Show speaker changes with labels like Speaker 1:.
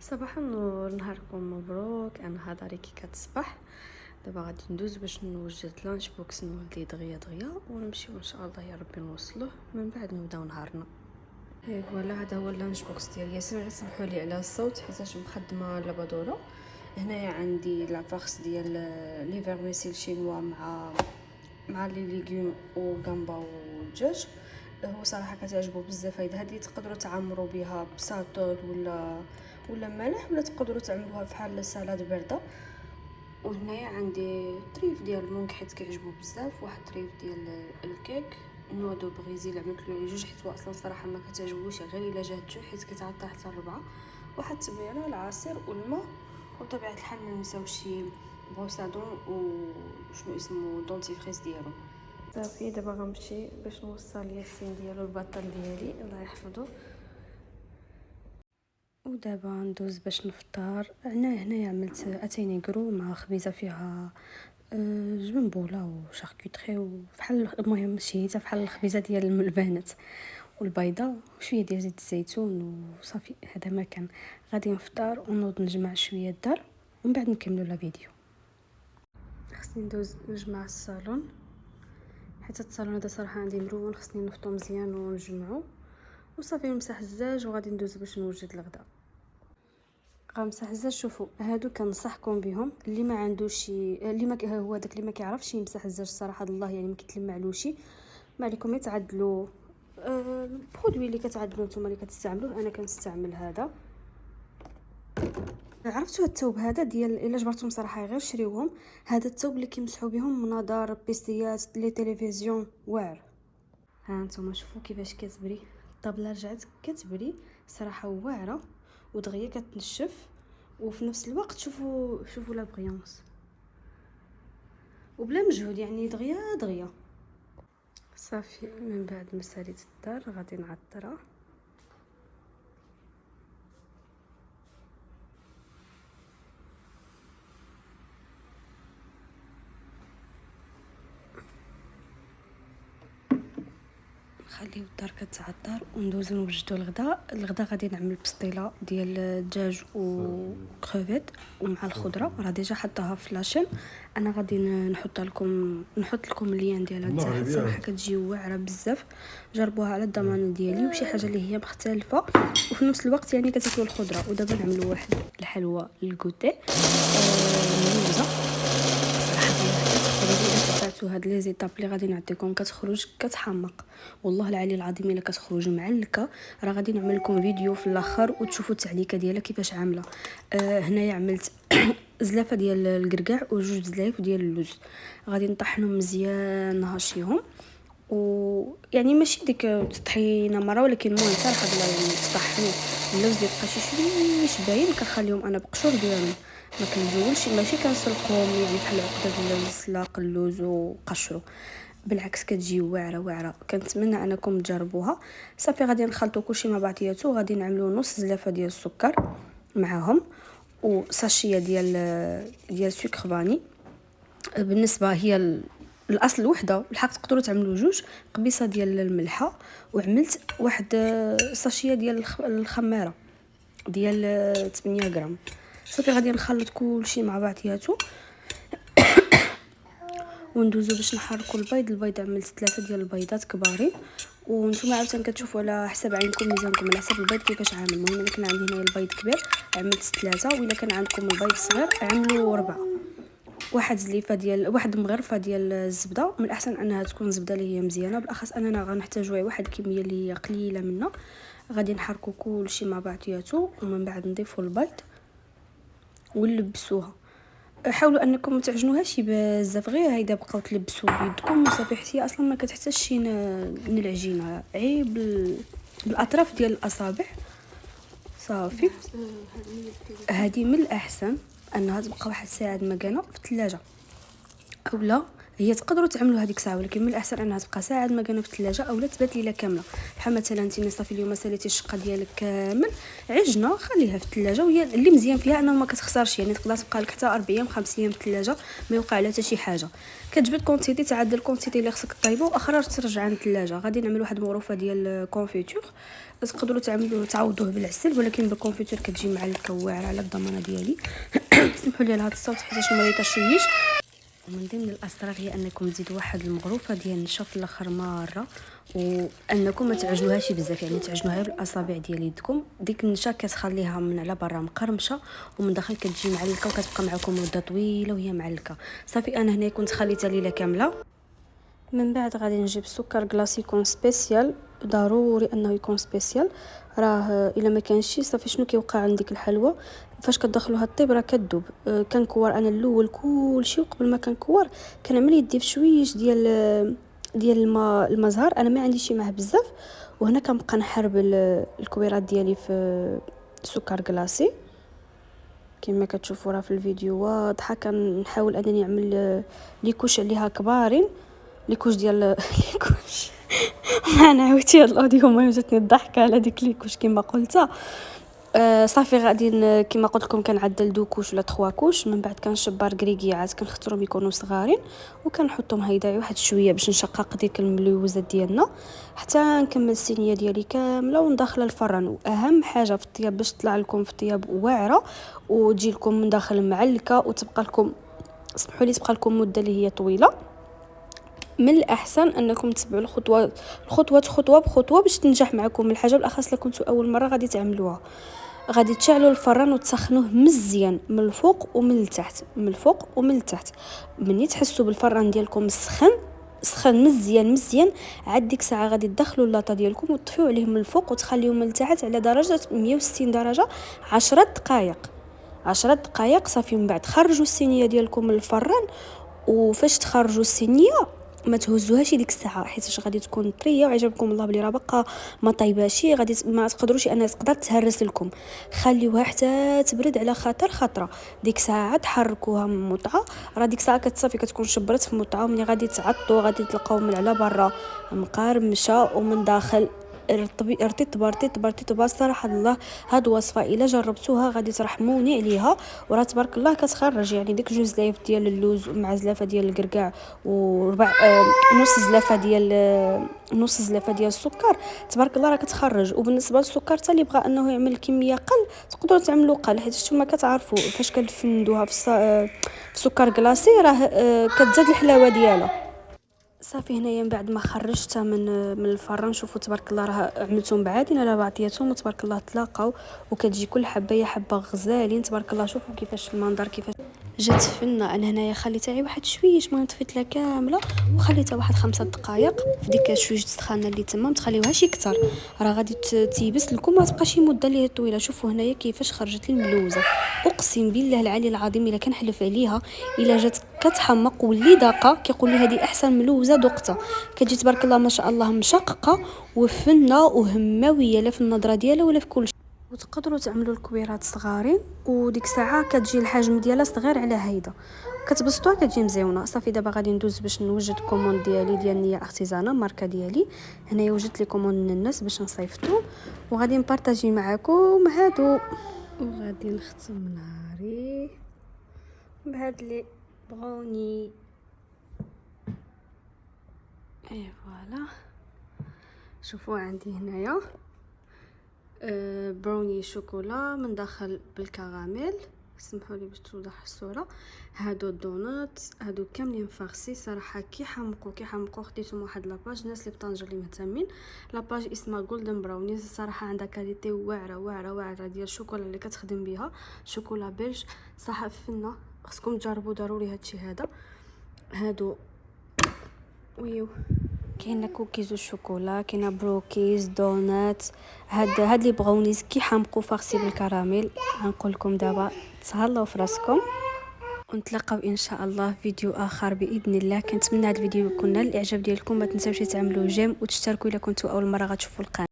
Speaker 1: صباح النور، نهاركم مبروك. انا هضري كي كتصبح. دابا غادي ندوز باش نوجد لانش بوكس نولدي دغيا دغيا ونمشيو ان شاء الله يا ربي نوصلوه من بعد نبداو نهارنا. ايه فوالا، هذا هو اللانش بوكس ديال ياسين. غير سمحوا لي على الصوت حيتاش مخدمه لابادوره. هنايا عندي لافارس ديال لي فيرميسيل شينوا مع لي ليغوم وغامبا والدجاج. هو صراحه كتعجبو بزاف. هذه تقدروا تعمروا بها بساطوط ولا ملح، ولا تقدروا تعملوها بحال سلطه بارده. وهنايا عندي طريف ديال المونك حيت كيعجبو بزاف، واحد طريف ديال الكيك نوا دو بريزيل عملت له جوج حيت هو اصلا صراحه ما كتعجبوش غير الا جاتو حيت كيتعطى حتى الربعه. واحد التبيره العصير والماء، وطبيعه الحال ما نساوش بروسادون وشنو اسمه دونتيفريس ديالو. صافي دابا غنمشي باش نوصل ياسين ديالو البطل ديالي الله يحفظه. ودابا ندوز باش نفطر. انا هنايا عملت اتاي كرو مع خبيزه فيها جبن بولا وشاركوتري وفحال المهم شهيتها بحال الخبيزه ديال البنات، والبيضه وشويه ديال زيت الزيتون وصافي. هذا ما كان. غادي نفطر ونوض نجمع شويه الدار ومن بعد نكملوا لا فيديو. خصني ندوز نجمع الصالون حيت الصالون هذا صراحه عندي مرون، خصني نفطو مزيان ونجمعو وصافي. نمسح الزاج وغادي ندوز باش نوجد الغداء. غنمسح الزاج. شوفوا هادو كنصحكم بهم، اللي ما عندوش اللي ما هو داك اللي ما كيعرفش يمسح الزاج صراحه الله يعني ما كيتلمعلوش. ما عليكم يتعدلوا البرودوي اللي كتعدلوا نتوما اللي كتستعملوه. انا كنستعمل هذا. عرفتوا الثوب هذا ديال الا جبرتهم صراحه غير شريوهم. هذا الثوب اللي كيمسحوا بهم مناظر بيستيات لي تلفزيون واعر. ها نتوما شوفوا كيفاش كتبري الطابله، رجعت كتبري صراحه واعره ودغيا كتنشف، وفي نفس الوقت شوفوا لا بريونس وبلا مجهود يعني دغيا. صافي من بعد ما ساليت الدار غادي نعطرها. نخليو الدار كتعطر وندوزو نوجدو الغدا غادي نعمل بسطيله ديال الدجاج وكروفيت ومع الخضره راه ديجا حطاها في لاشين. انا غادي نحط لكم اللين ديالها صراحه كتجي واعره بزاف. جربوها على الضمان ديالي وشي حاجه اللي هي مختلفه وفي نفس الوقت يعني كتاكلوا الخضره. ودابا نعملوا واحد الحلوى للكوتي منوزه هاد لي زيتاب اللي غادي نعطيكم كتخرج كتحمق والله العلي العظيم. الا كتخرج معلكه راه غادي نعمل لكم فيديو في الاخر وتشوفوا التعليكه ديالها كيفاش عامله. هنايا عملت زلافه ديال الكركاع وجوج زلايف ديال اللوز. غادي نطحنهم مزيان نهشيهم ويعني ماشي ديك تطحينه مره، ولكن المهم صراحه بلا يعني تطحنوا اللوز يبقى شي باين كنخليهم انا بقشور ديالهم. ما كنزولش ماشي كنسلقهم يعني بحال عقده اللوز سلاق اللوز وقشرو، بالعكس كتجي واعره. كنتمنى انكم تجربوها. صافي غادي نخلطوا كلشي مع بعضياتو. غادي نعملوا نص زلافه ديال السكر معاهم وساشيه ديال سكر فاني. بالنسبه هي الاصل وحده، الحق تقدروا تعملوا جوج قبيصه ديال الملحه. وعملت واحد ساشيه ديال الخماره ديال 8 غرام. صافي غادي نخلط كلشي مع بعضياتو وندوزو باش نحركوا البيض عملت 3 ديال البيضات كبارين. وانتم عاوتاني كتشوفوا على حسب عينكم ميزانكم على حسب البيض كيفاش عامل. المهم انا كان عندي هنايا البيض كبير عملت 3، والا كان عندكم البيض صغير عملوا 4. واحد مغرفه ديال الزبده، من الاحسن انها تكون زبده اللي هي مزيانه، بالاخص اننا غنحتاجوا واحد الكميه اللي هي قليله منها. غادي نحركوا كلشي مع بعضياتو ومن بعد نضيفوا البيض ونلبسوها. حاولوا انكم ما تعجنوهاش بزاف، غير هيدا بقاو تلبسوا بيدكم وصافي حتى هي اصلا ما كتحتاجش من العجينه، عيب بالاطراف ديال الاصابع. صافي هذه من الاحسن انها تبقى واحد الساعه مكانه في الثلاجه اولا هي تقدروا تعملوا هذيك الساعه، ولكن من الاحسن انها تبقى ساعه ما كانوا في الثلاجه اولا تبات ليله كامله. بحال مثلا انت صافي اليوم ساليتي الشقه ديالك كامل عجنه، خليها في الثلاجه، وهي اللي مزيان فيها انه ما كتخسرش، يعني تقدر تبقى لك حتى 4 ايام 5 ايام في الثلاجه ما يوقع لها حتى شي حاجه. كتجبد كونتيتي تعدل الكونتيتي اللي خصك طيبه، واخرى ترجع عند الثلاجه. غادي نعمل واحد المغروفه ديال الكونفيتور، تقدروا تعوضوه بالعسل، ولكن بالكونفيتور كتجي معلكه واعره على الضمانه ديالي. سمحوا لي على هذا الصوت حيت ما ريتش شويش. ومن ضمن الاسرار هي انكم تزيدوا واحد المغروفه ديال النشا في الاخر مره، وانكم ما تعجنوهاش بزاف، يعني تعجنوها بالاصابع ديال يدكم. ديك النشا كتخليها من على برا مقرمشه، ومن داخل كتجي معلكه وكتبقى معكم مده طويله وهي معلكه. صافي انا هنا كنت خليتها ليله كامله. من بعد غادي نجيب سكر كلاص يكون سبيسيال، ضروري انه يكون سبيسيال. راه الا ما كانش صافي شنو كيوقع عندك الحلوى فاش كتدخلوها الطيب راه كتذوب. كنكور انا الاول كلشي، وقبل ما كنكور كنعمل يدي في شويش ديال الماء زهر، انا ما عنديش معاه بزاف. وهنا كنبقى نحرب الكويرات ديالي في سكر كلاصي كما كتشوفوا راه في الفيديو واضحه. كنحاول انني نعمل لي كوش عليها كبارين، لي كوش ديال لي كوش ما نعاودتي هاد الاوديو، ما جاتني الضحكه على ديك لي كوش كما قلتها. صافي غادي كما قلت لكم كنعدل 2 كوش ولا 3 كوش. من بعد كنشبر كريكيات، كنختارهم يكونوا صغارين وكنحطهم هيدا واحد شويه باش نشقق ديك الملوزات ديالنا حتى نكمل الصينيه ديالي كامله وندخلها الفران. واهم حاجه في الطياب باش تطلع لكم في الطياب واعره وتجي لكم من داخل معلكه وتبقى لكم، سمحوا لي، تبقى لكم مده اللي هي طويله، من الاحسن انكم تتبعوا الخطوات خطوه بخطوه باش تنجح معكم الحاجه، بالاخص الا كنتوا اول مره غادي تعملوها. غادي تشعلوا الفران وتسخنوه مزيان من الفوق ومن التحت، من الفوق ومن التحت. ملي تحسوا بالفران ديالكم سخن مزيان، عاد ديك الساعه غادي تدخلوا اللاطه ديالكم وتطفيو عليه من الفوق وتخليوه من التحت على درجه 160 درجه 10 دقائق. 10 دقائق صافي. من بعد خرجوا الصينيه ديالكم من الفران، وفاش تخرجوا الصينيه ما تهزوهاش ديك الساعه حيت غادي تكون طريه وعجبكم الله بلي راه باقا ما طيباشي، غادي ما تقدروش انا تقدر تهرس لكم. خليوها حتى تبرد على خطره ديك الساعه تحركوها من مطعه. راه ديك الساعه كتصافي كتكون شبرت في مطعه، ومني غادي تعطوا غادي تلقاو من على برا مقارمشه ومن داخل رطيب صراحه الله. هاد وصفه الا جربتوها غادي ترحموني عليها، وراه تبارك الله كتخرج يعني ديك 2 زلايف ديال اللوز مع زلافه ديال الكركاع وربع نص زلافه ديال السكر، تبارك الله راه كتخرج. وبالنسبه للسكر حتى اللي بغى انه يعمل كميه قل تقدروا تعملوا قل، حيت نتوما كتعرفوا فاش كنفندوها في سكر كلاصي راه كتزاد الحلاوه ديالها. صافي هنايا من بعد ما خرجتها من الفران، شوفوا تبارك الله راه عملتهم بعادين على بعضياتهم وتبارك الله تلاقاو، وكتجي كل حبه هي حبه غزالين تبارك الله. شوفوا كيفاش المنظر كيفاش جات فنه. انا هنايا خليتها غير واحد شويش، المهم طفيت لها كامله وخليتها واحد 5 دقائق في ديك شويش السخانه اللي تما. ما تخليوهاش يكثر، راه غادي تيبس لكم ما تبقاش شي مده اللي طويله. شوفوا هنايا كيفاش خرجت لي الملوزه، اقسم بالله العلي العظيم الا كنحلف عليها الا جات كتحمق واللي داقه كيقول لي هذه احسن ملوزه دقتها. كتجي تبارك الله ما شاء الله مشققه وفنه وهماويه لا في النظره ديالها ولا في كل شيء. وتقدروا تعملوا الكويرات صغارين وديك ساعه كتجي الحجم ديالها صغير على هيدا، كتبسطوها كتجي مزيونه. صافي دابا غادي ندوز باش نوجد كوموند ديالي ديال نيا ارتيزانا ماركه ديالي. هنايا وجدت لي كوموند من الناس باش نصيفطو وغادي نبارطاجي معكم هادو. وغادي نختم نهاري بهاد لي بغوني. اي فوالا، شوفوا عندي هنايا براوني شوكولا من داخل بالكراميل، سمحوا لي باش توضح الصوره. هادو الدونات هادو كاملين فارسي صراحه كيحمقوا خديتهم واحد لاباج الناس اللي بطنجه اللي مهتمين. لاباج اسمها جولدن براونيز، الصراحه عندها كاليتي واعره ديال الشوكولا اللي كتخدم بها، شوكولا بيج صح فنه. خصكم تجربوا ضروري هادشي هذا. هادو ويو كاينه كوكيز والشوكولا، كاينه بروكيز دونات. هاد لي بغونيز كيحمقوا فارسي بالكراميل. غنقول لكم دابا تهلاو في راسكم ونتلاقاو ان شاء الله في فيديو اخر باذن الله. كنتمنى هذا الفيديو يكون نال الاعجاب ديالكم. ما تنساوش تعملوا جيم وتشتركوا الا كنتوا اول مره غتشوفوا القناه.